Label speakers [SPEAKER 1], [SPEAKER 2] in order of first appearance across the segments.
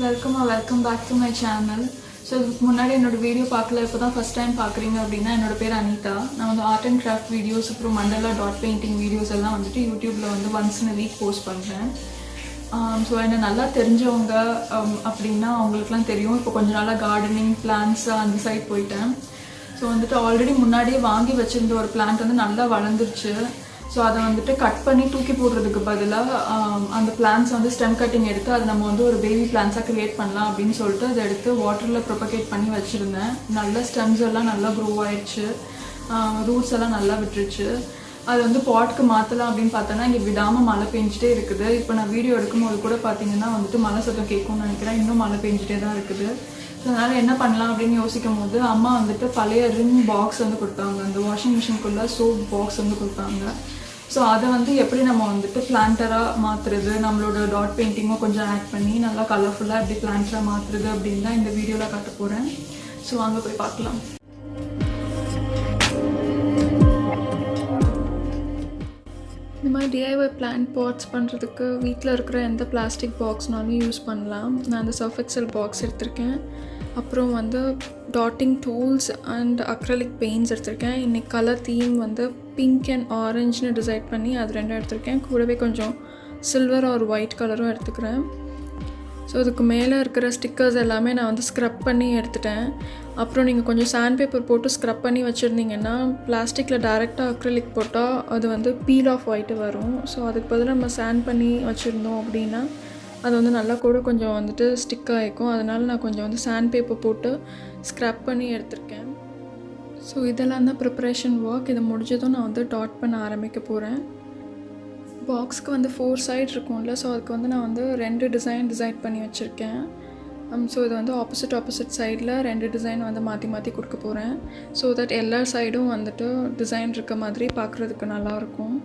[SPEAKER 1] welcome back to my channel. So இதுக்கு முன்னாடி என்னோடய வீடியோ பார்க்கல, இப்போ தான் ஃபஸ்ட் டைம் பார்க்குறீங்க அப்படின்னா என்னோடய பேர் அனிதா. நான் வந்து ஆர்ட் அண்ட் கிராஃப்ட் வீடியோஸ் அப்புறம் மண்டலா டாட் பெயிண்டிங் வீடியோஸ் எல்லாம் வந்துட்டு யூடியூப்பில் வந்து ஒன்ஸ் இன் வீக் போஸ்ட் பண்ணுறேன். ஸோ என்னை நல்லா தெரிஞ்சவங்க அப்படின்னா அவங்களுக்குலாம் தெரியும். இப்போ கொஞ்ச நாளாக கார்டனிங் பிளான்ஸ் அந்த சைட் போயிட்டேன். ஸோ வந்துட்டு ஆல்ரெடி முன்னாடியே வாங்கி வச்சுருந்த ஒரு பிளான்ட் வந்து நல்லா வளர்ந்துருச்சு. ஸோ அதை வந்துட்டு கட் பண்ணி தூக்கி போடுறதுக்கு பதிலாக அந்த பிளான்ஸ் வந்து ஸ்டெம் கட்டிங் எடுத்து அதை நம்ம வந்து ஒரு பேபி பிளான்ஸாக க்ரியேட் பண்ணலாம் அப்படின்னு சொல்லிட்டு அதை எடுத்து வாட்டரில் ப்ரொபகேட் பண்ணி வச்சுருந்தேன். நல்ல ஸ்டெம்ஸ் எல்லாம் நல்லா க்ரோ ஆயிடுச்சு, ரூட்ஸ் எல்லாம் நல்லா விட்டுருச்சு. அது வந்து பாட்க்கு மாற்றலாம் அப்படின்னு பார்த்தோன்னா இங்கே விடாமல் மழை பெஞ்சிட்டே இருக்குது. இப்போ நான் வீடியோ எடுக்கும்போது கூட பார்த்தீங்கன்னா வந்துட்டு மழை சத்தம் கேட்கும்னு நினைக்கிறேன். இன்னும் மழை பெஞ்சிட்டே தான் இருக்குது. ஸோ அதனால் என்ன பண்ணலாம் அப்படின்னு யோசிக்கும் போது அம்மா வந்துட்டு பழைய ரிங் பாக்ஸ் வந்து கொடுத்தாங்க. அந்த வாஷிங் மிஷினுக்குள்ளே சோப் பாக்ஸ் வந்து கொடுத்தாங்க. ஸோ அதை வந்து எப்படி நம்ம வந்துட்டு பிளான்டராக மாற்றுறது, நம்மளோட டாட் பெயிண்டிங்கும் கொஞ்சம் ஆட் பண்ணி நல்லா கலர்ஃபுல்லாக எப்படி பிளான்டராக மாற்றுறது அப்படின்னு தான் இந்த வீடியோவில் காட்ட போகிறேன். ஸோ அங்கே போய் பார்க்கலாம். இந்த மாதிரி டிஐஒய் பிளான்ட் பாட்ஸ் பண்ணுறதுக்கு வீட்டில் இருக்கிற எந்த பிளாஸ்டிக் பாக்ஸ்னாலும் யூஸ் பண்ணலாம். நான் அந்த சர்ஃப் எக்ஸல் பாக்ஸ் எடுத்திருக்கேன். அப்புறம் வந்து dotting tools and acrylic paints எடுத்திருக்கேன். இன்றைக்கி கலர் தீம் வந்து பிங்க் அண்ட் ஆரஞ்சுன்னு டிசைட் பண்ணி அது ரெண்டும் எடுத்திருக்கேன். கூடவே கொஞ்சம் சில்வர் ஆர் ஒயிட் கலரும் எடுத்துக்கிறேன். ஸோ இதுக்கு மேலே இருக்கிற ஸ்டிக்கர்ஸ் எல்லாமே நான் வந்து ஸ்க்ரப் பண்ணி எடுத்துட்டேன். அப்புறம் நீங்கள் கொஞ்சம் சாண்ட் பேப்பர் போட்டு ஸ்க்ரப் பண்ணி வச்சுருந்தீங்கன்னா பிளாஸ்டிக்கில் டைரெக்டாக அக்ரிலிக் போட்டால் அது வந்து பீல் ஆஃப் ஒயிட்டு வரும். ஸோ அதுக்கு பதிலாக நம்ம சாண்ட் பண்ணி வச்சுருந்தோம் அப்படின்னா அது வந்து நல்லா கூட கொஞ்சம் வந்துட்டு ஸ்டிக் ஆகிக்கும். அதனால் நான் கொஞ்சம் வந்து சாண்ட் பேப்பர் போட்டு ஸ்க்ரப் பண்ணி எடுத்திருக்கேன். ஸோ இதெல்லாம் தான் ப்ரிப்ரேஷன் ஒர்க். இதை முடிஞ்சதும் நான் வந்து டாட் பண்ண ஆரம்பிக்க போகிறேன். பாக்ஸ்க்கு வந்து 4 சைடு இருக்கும்ல, ஸோ அதுக்கு வந்து நான் வந்து 2 டிசைன் பண்ணி வச்சுருக்கேன். ஸோ இதை வந்து ஆப்போசிட் சைடில் 2 டிசைன் வந்து மாற்றி மாற்றி கொடுக்க போகிறேன். ஸோ தட் எல்லா சைடும் வந்துட்டு டிசைன் இருக்க மாதிரி பார்க்குறதுக்கு நல்லாயிருக்கும்.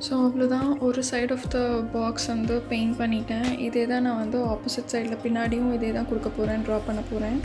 [SPEAKER 1] ஸோ அவ்வளோதான், ஒரு சைட் ஆஃப் த பாக்ஸ் வந்து பெயிண்ட் பண்ணிட்டேன். இதே தான் நான் வந்து ஆப்போசிட் சைடில் பின்னாடியும் இதே தான் கொடுக்க போகிறேன், ட்ரா பண்ண போகிறேன்.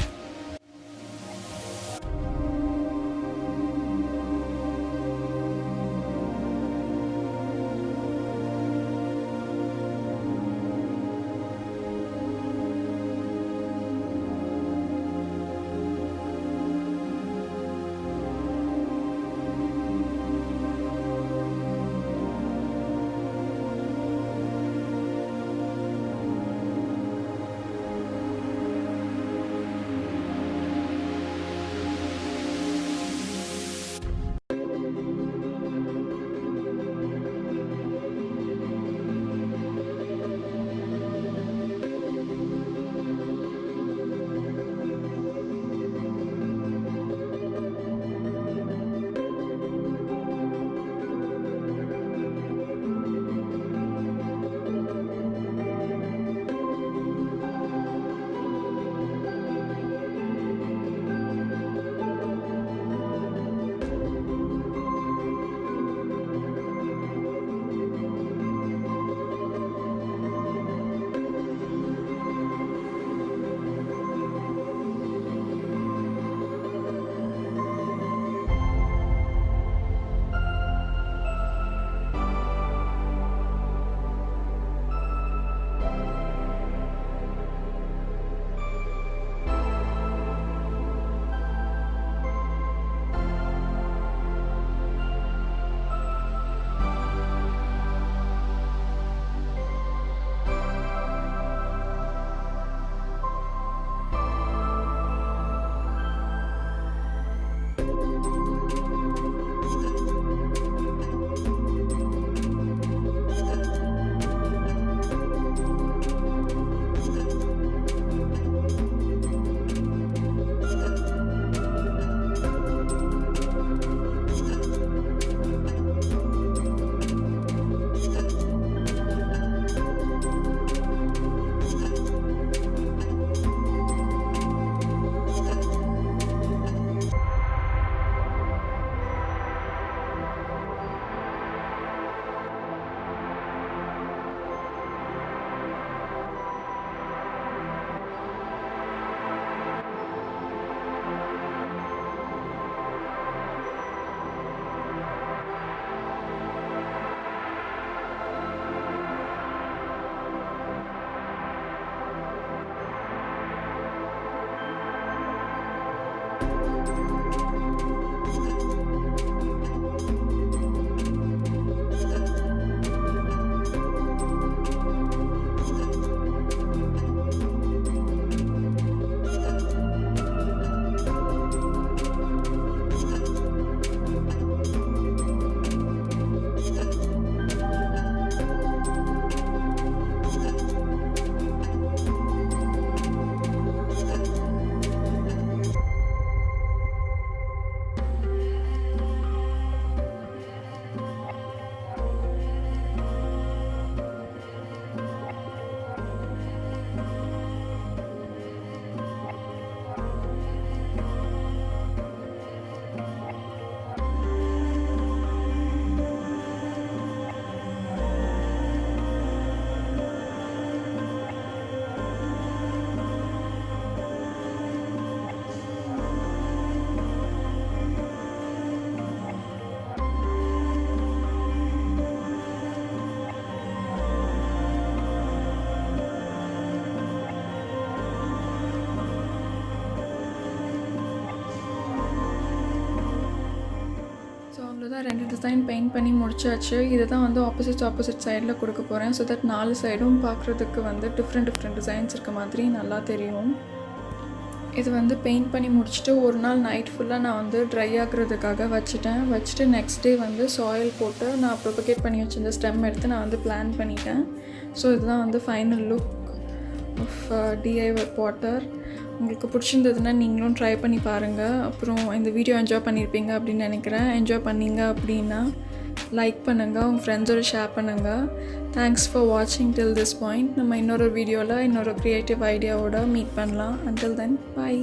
[SPEAKER 1] அவ்வளோதான், 2 டிசைன் பெயிண்ட் பண்ணி முடிச்சாச்சு. இதை தான் வந்து ஆப்போசிட் சைடில் கொடுக்க போகிறேன். ஸோ தட் 4 சைடும் பார்க்குறதுக்கு வந்து டிஃப்ரெண்ட் டிசைன்ஸ் இருக்க மாதிரி நல்லா தெரியும். இது வந்து பெயிண்ட் பண்ணி முடிச்சுட்டு ஒரு நாள் நைட் ஃபுல்லாக நான் வந்து ட்ரை ஆகுறதுக்காக வச்சுட்டு நெக்ஸ்ட் டே வந்து சாயில் போட்டு நான் ப்ரொபகேட் பண்ணி வச்சிருந்த ஸ்டெம் எடுத்து நான் வந்து பிளான் பண்ணிட்டேன். ஸோ இதுதான் வந்து final look of DIY water. உங்களுக்கு பிடிச்சிருந்ததுன்னா நீங்களும் ட்ரை பண்ணி பாருங்கள். அப்புறம் இந்த வீடியோ என்ஜாய் பண்ணியிருப்பீங்க அப்படின்னு நினைக்கிறேன். என்ஜாய் பண்ணீங்க அப்படின்னா லைக் பண்ணுங்கள், உங்கள் ஃப்ரெண்ட்ஸோடு ஷேர் பண்ணுங்கள். தேங்க்ஸ் ஃபார் வாட்சிங் டில் திஸ் பாயிண்ட். நம்ம இன்னொரு வீடியோவில் இன்னொரு க்ரியேட்டிவ் ஐடியாவோட மீட் பண்ணலாம். Until then, by.